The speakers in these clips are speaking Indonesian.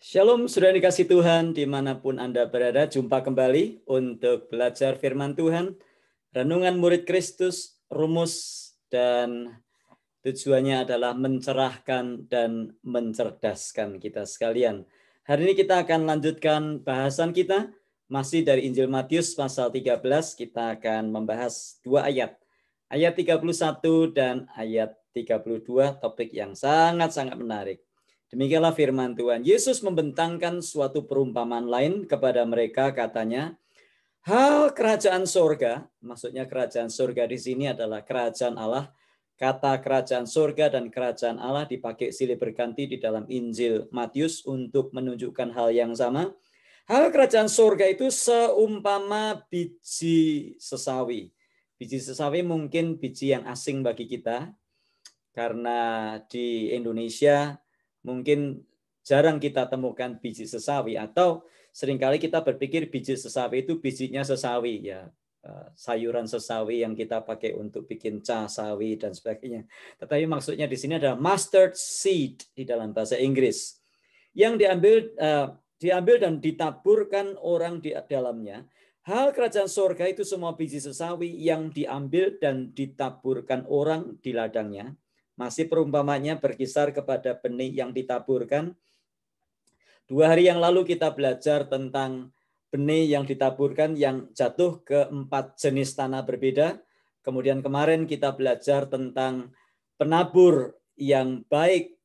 Shalom, sudah dikasih Tuhan dimanapun Anda berada. Jumpa kembali untuk belajar firman Tuhan, renungan murid Kristus, rumus dan tujuannya adalah mencerahkan dan mencerdaskan kita sekalian. Hari ini kita akan lanjutkan bahasan kita, masih dari Injil Matius pasal 13, kita akan membahas dua ayat. Ayat 31 dan ayat 32, topik yang sangat-sangat menarik. Demikianlah firman Tuhan. Yesus membentangkan suatu perumpamaan lain kepada mereka, katanya, hal kerajaan surga, maksudnya kerajaan surga di sini adalah kerajaan Allah. Kata kerajaan surga dan kerajaan Allah dipakai silih berganti di dalam Injil Matius untuk menunjukkan hal yang sama. Hal kerajaan surga itu seumpama biji sesawi. Biji sesawi mungkin biji yang asing bagi kita, karena di Indonesia mungkin jarang kita temukan biji sesawi, atau seringkali kita berpikir biji sesawi itu bijinya sesawi, ya, sayuran sesawi yang kita pakai untuk bikin ca sawi dan sebagainya. Tetapi maksudnya di sini adalah mustard seed di dalam bahasa Inggris, yang diambil dan ditaburkan orang di dalamnya. Hal kerajaan surga itu semua biji sesawi yang diambil dan ditaburkan orang di ladangnya. Masih perumpamannya berkisar kepada benih yang ditaburkan. 2 hari yang lalu kita belajar tentang benih yang ditaburkan yang jatuh ke 4 jenis tanah berbeda. Kemudian kemarin kita belajar tentang penabur yang baik,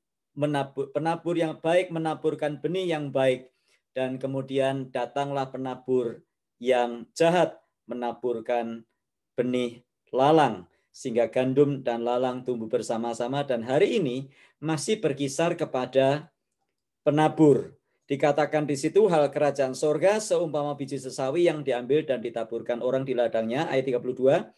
penabur yang baik menaburkan benih yang baik. Dan kemudian datanglah penabur yang jahat menaburkan benih lalang, sehingga gandum dan lalang tumbuh bersama-sama. Dan hari ini masih berkisar kepada penabur. Dikatakan di situ hal kerajaan sorga seumpama biji sesawi yang diambil dan ditaburkan orang di ladangnya. Ayat 32.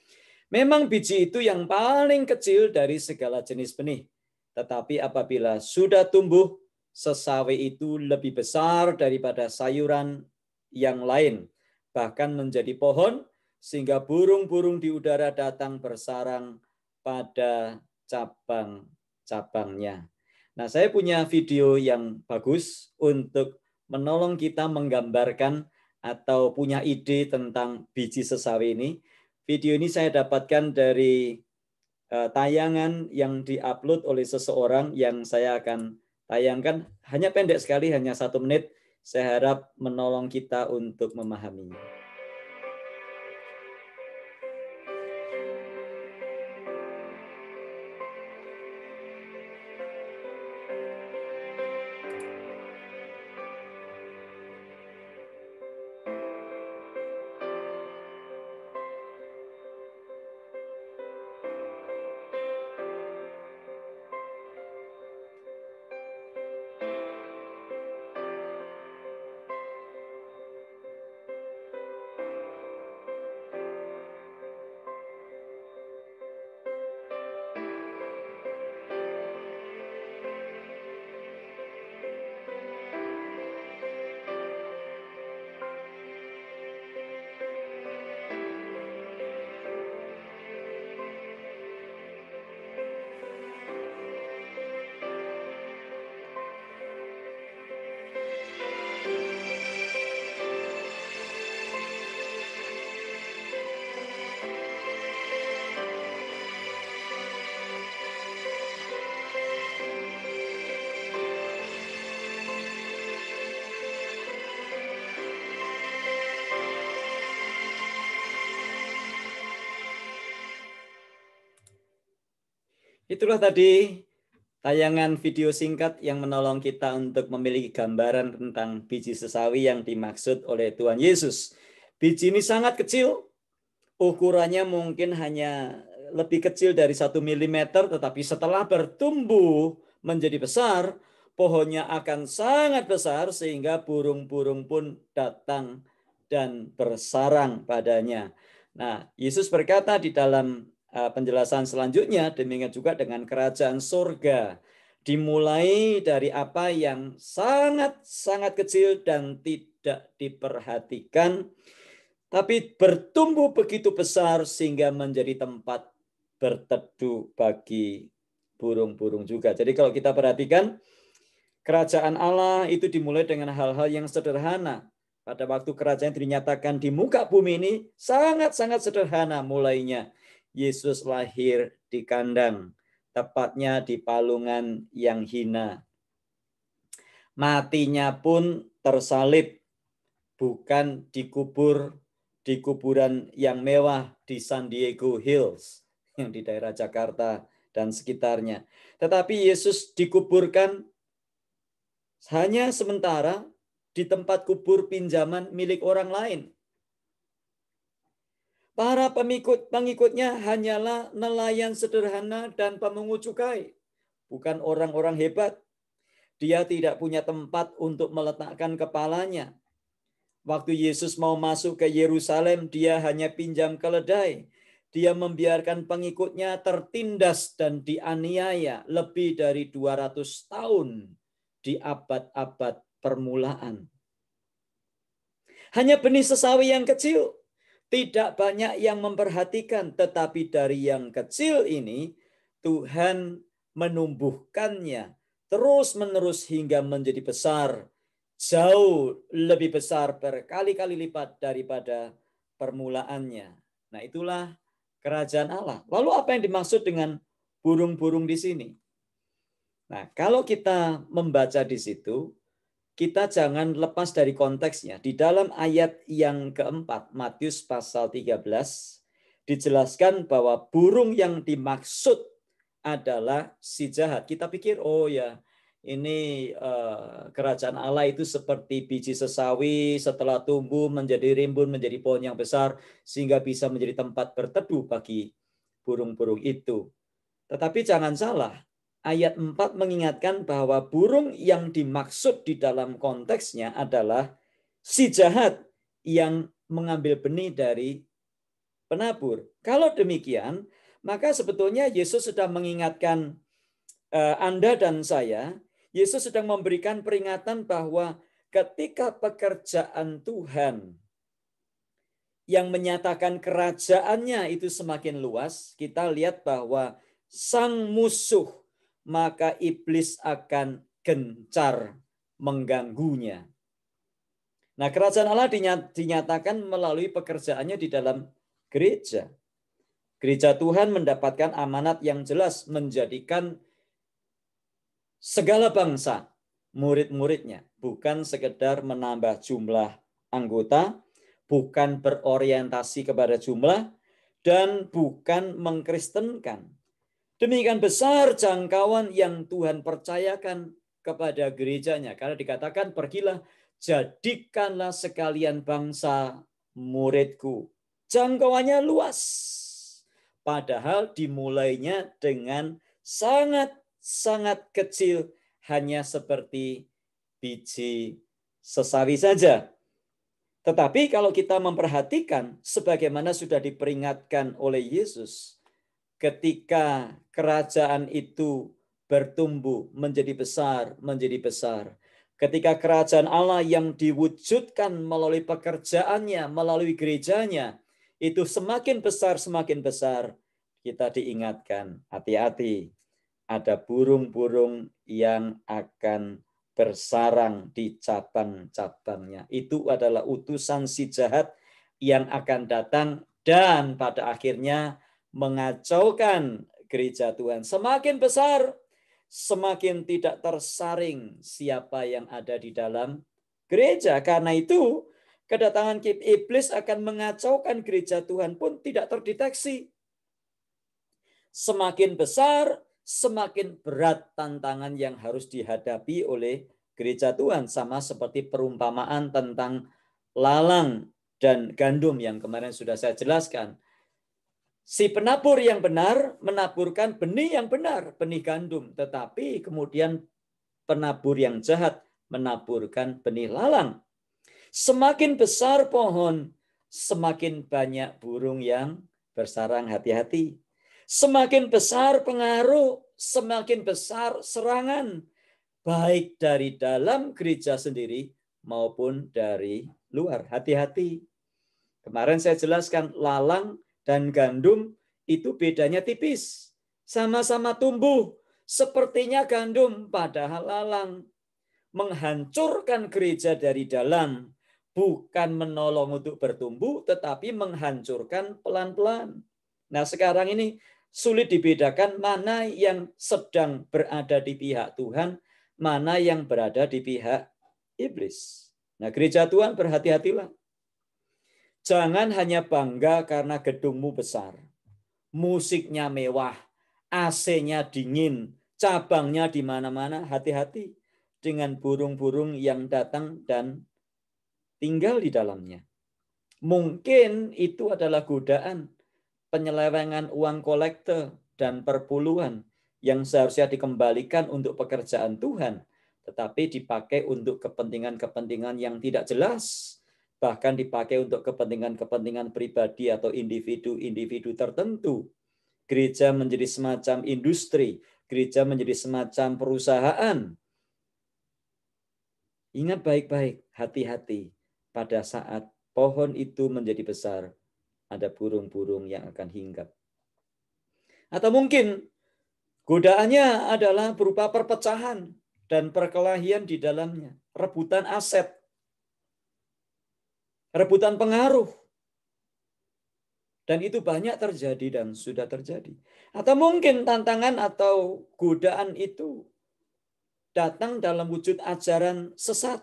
Memang biji itu yang paling kecil dari segala jenis benih. Tetapi apabila sudah tumbuh, sesawi itu lebih besar daripada sayuran yang lain, bahkan menjadi pohon, sehingga burung-burung di udara datang bersarang pada cabang-cabangnya. Nah, saya punya video yang bagus untuk menolong kita menggambarkan atau punya ide tentang biji sesawi ini. Video ini saya dapatkan dari tayangan yang diupload oleh seseorang yang saya akan tayangkan. Hanya pendek sekali, hanya 1 menit. Saya harap menolong kita untuk memahaminya. Itulah tadi tayangan video singkat yang menolong kita untuk memiliki gambaran tentang biji sesawi yang dimaksud oleh Tuhan Yesus. Biji ini sangat kecil, ukurannya mungkin hanya lebih kecil dari 1 mm, tetapi setelah bertumbuh menjadi besar, pohonnya akan sangat besar sehingga burung-burung pun datang dan bersarang padanya. Nah, Yesus berkata di dalam penjelasan selanjutnya, demikian juga dengan kerajaan surga. Dimulai dari apa yang sangat-sangat kecil dan tidak diperhatikan, tapi bertumbuh begitu besar sehingga menjadi tempat berteduh bagi burung-burung juga. Jadi kalau kita perhatikan, Kerajaan Allah itu dimulai dengan hal-hal yang sederhana. Pada waktu kerajaan dinyatakan di muka bumi ini sangat-sangat sederhana mulainya. Yesus lahir di kandang, tepatnya di palungan yang hina. Matinya pun tersalib, bukan dikubur di kuburan yang mewah di San Diego Hills, yang di daerah Jakarta dan sekitarnya. Tetapi Yesus dikuburkan hanya sementara di tempat kubur pinjaman milik orang lain. Para pengikutnya hanyalah nelayan sederhana dan pemungut cukai, bukan orang-orang hebat. Dia tidak punya tempat untuk meletakkan kepalanya. Waktu Yesus mau masuk ke Yerusalem, dia hanya pinjam keledai. Dia membiarkan pengikutnya tertindas dan dianiaya lebih dari 200 tahun di abad-abad permulaan. Hanya benih sesawi yang kecil, tidak banyak yang memperhatikan, tetapi dari yang kecil ini Tuhan menumbuhkannya terus-menerus hingga menjadi besar, jauh lebih besar berkali-kali lipat daripada permulaannya. Nah, itulah kerajaan Allah. Lalu apa yang dimaksud dengan burung-burung di sini? Nah, kalau kita membaca di situ, kita jangan lepas dari konteksnya. Di dalam ayat yang keempat, Matius pasal 13, dijelaskan bahwa burung yang dimaksud adalah si jahat. Kita pikir, oh ya, ini kerajaan Allah itu seperti biji sesawi setelah tumbuh menjadi rimbun, menjadi pohon yang besar, sehingga bisa menjadi tempat berteduh bagi burung-burung itu. Tetapi jangan salah, ayat 4 mengingatkan bahwa burung yang dimaksud di dalam konteksnya adalah si jahat yang mengambil benih dari penabur. Kalau demikian, maka sebetulnya Yesus sudah mengingatkan Anda dan saya. Yesus sedang memberikan peringatan bahwa ketika pekerjaan Tuhan yang menyatakan kerajaannya itu semakin luas, kita lihat bahwa sang musuh, maka iblis akan gencar mengganggunya. Nah, kerajaan Allah dinyatakan melalui pekerjaannya di dalam gereja. Gereja Tuhan mendapatkan amanat yang jelas menjadikan segala bangsa murid-muridnya, bukan sekedar menambah jumlah anggota, bukan berorientasi kepada jumlah, dan bukan mengkristenkan. Demikian besar jangkauan yang Tuhan percayakan kepada gerejanya. Karena dikatakan, pergilah, jadikanlah sekalian bangsa muridku. Jangkauannya luas. Padahal dimulainya dengan sangat kecil, hanya seperti biji sesawi saja. Tetapi kalau kita memperhatikan, sebagaimana sudah diperingatkan oleh Yesus, ketika kerajaan itu bertumbuh menjadi besar, ketika kerajaan Allah yang diwujudkan melalui pekerjaannya, melalui gerejanya, itu semakin besar, kita diingatkan, hati-hati, ada burung-burung yang akan bersarang di cabang-cabangnya. Itu adalah utusan si jahat yang akan datang dan pada akhirnya mengacaukan gereja Tuhan. Semakin besar, semakin tidak tersaring siapa yang ada di dalam gereja. Karena itu, kedatangan iblis akan mengacaukan gereja Tuhan pun tidak terdeteksi. Semakin besar, semakin berat tantangan yang harus dihadapi oleh gereja Tuhan. Sama seperti perumpamaan tentang lalang dan gandum yang kemarin sudah saya jelaskan. Si penabur yang benar menaburkan benih yang benar, benih gandum. Tetapi kemudian penabur yang jahat menaburkan benih lalang. Semakin besar pohon, semakin banyak burung yang bersarang, hati-hati. Semakin besar pengaruh, semakin besar serangan. Baik dari dalam gereja sendiri maupun dari luar. Hati-hati. Kemarin saya jelaskan lalang dan gandum itu bedanya tipis. Sama-sama tumbuh sepertinya gandum padahal lalang. menghancurkan gereja dari dalam, bukan menolong untuk bertumbuh, tetapi menghancurkan pelan-pelan. Nah, sekarang ini sulit dibedakan mana yang sedang berada di pihak Tuhan, mana yang berada di pihak iblis. Nah, gereja Tuhan, berhati-hatilah. Jangan hanya bangga karena gedungmu besar, musiknya mewah, AC-nya dingin, cabangnya di mana-mana. Hati-hati dengan burung-burung yang datang dan tinggal di dalamnya. Mungkin itu adalah godaan, penyelewengan uang kolekte dan perpuluhan yang seharusnya dikembalikan untuk pekerjaan Tuhan, tetapi dipakai untuk kepentingan-kepentingan yang tidak jelas, bahkan dipakai untuk kepentingan-kepentingan pribadi atau individu-individu tertentu. Gereja menjadi semacam industri, gereja menjadi semacam perusahaan. Ingat baik-baik, hati-hati pada saat pohon itu menjadi besar, ada burung-burung yang akan hinggap. Atau mungkin godaannya adalah berupa perpecahan dan perkelahian di dalamnya, rebutan aset, rebutan pengaruh. Dan itu banyak terjadi dan sudah terjadi. Atau mungkin tantangan atau godaan itu datang dalam wujud ajaran sesat,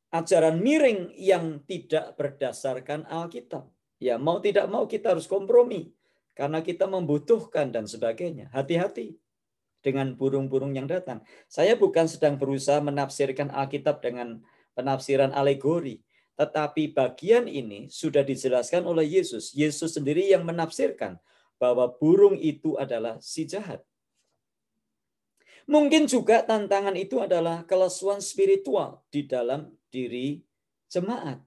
ajaran miring yang tidak berdasarkan Alkitab. Ya, mau tidak mau kita harus kompromi karena kita membutuhkan dan sebagainya. Hati-hati dengan burung-burung yang datang. Saya bukan sedang berusaha menafsirkan Alkitab dengan penafsiran alegori, tetapi bagian ini sudah dijelaskan oleh Yesus. Yesus sendiri yang menafsirkan bahwa burung itu adalah si jahat. Mungkin juga tantangan itu adalah kelesuan spiritual di dalam diri jemaat.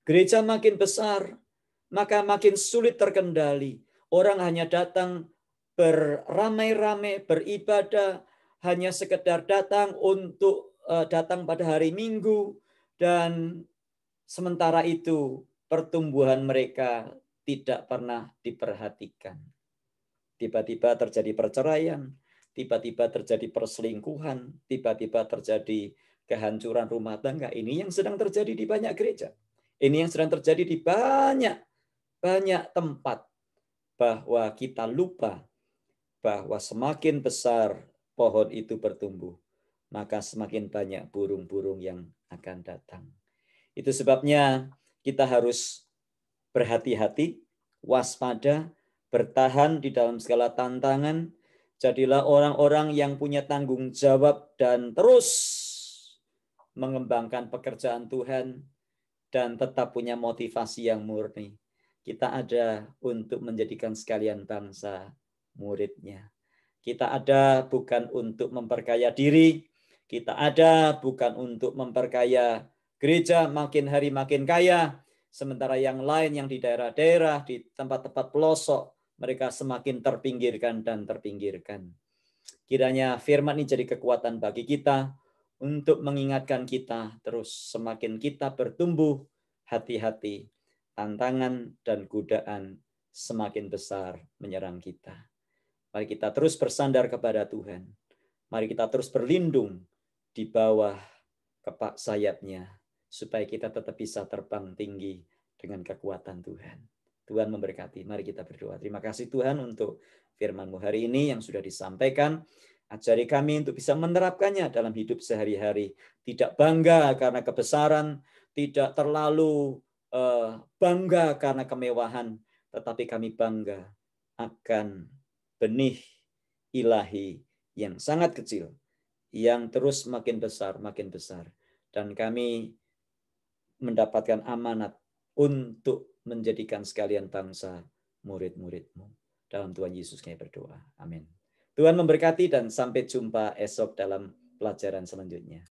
Gereja makin besar, maka makin sulit terkendali. Orang hanya datang beramai-ramai, beribadah, hanya sekedar datang untuk datang pada hari Minggu, dan sementara itu pertumbuhan mereka tidak pernah diperhatikan. Tiba-tiba terjadi perceraian, tiba-tiba terjadi perselingkuhan, tiba-tiba terjadi kehancuran rumah tangga. Ini yang sedang terjadi di banyak gereja. Ini yang sedang terjadi di banyak tempat, bahwa kita lupa bahwa semakin besar pohon itu bertumbuh, maka semakin banyak burung-burung yang akan datang. Itu sebabnya kita harus berhati-hati, waspada, bertahan di dalam segala tantangan. Jadilah orang-orang yang punya tanggung jawab dan terus mengembangkan pekerjaan Tuhan dan tetap punya motivasi yang murni. Kita ada untuk menjadikan sekalian bangsa muridnya. Kita ada bukan untuk memperkaya diri, kita ada bukan untuk memperkaya gereja makin hari makin kaya, sementara yang lain yang di daerah-daerah, di tempat-tempat pelosok, mereka semakin terpinggirkan dan terpinggirkan. Kiranya firman ini jadi kekuatan bagi kita untuk mengingatkan kita terus semakin kita bertumbuh, hati-hati, tantangan dan godaan semakin besar menyerang kita. Mari kita terus bersandar kepada Tuhan. Mari kita terus berlindung di bawah kepak sayap-Nya, supaya kita tetap bisa terbang tinggi dengan kekuatan Tuhan. Tuhan memberkati. Mari kita berdoa. Terima kasih Tuhan untuk firman-Mu hari ini yang sudah disampaikan. Ajari kami untuk bisa menerapkannya dalam hidup sehari-hari. Tidak bangga karena kebesaran, tidak terlalu bangga karena kemewahan, tetapi kami bangga akan benih ilahi yang sangat kecil, yang terus makin besar, dan kami mendapatkan amanat untuk menjadikan sekalian bangsa murid-murid-Mu. Dalam Tuhan Yesus kami berdoa. Amin. Tuhan memberkati dan sampai jumpa esok dalam pelajaran selanjutnya.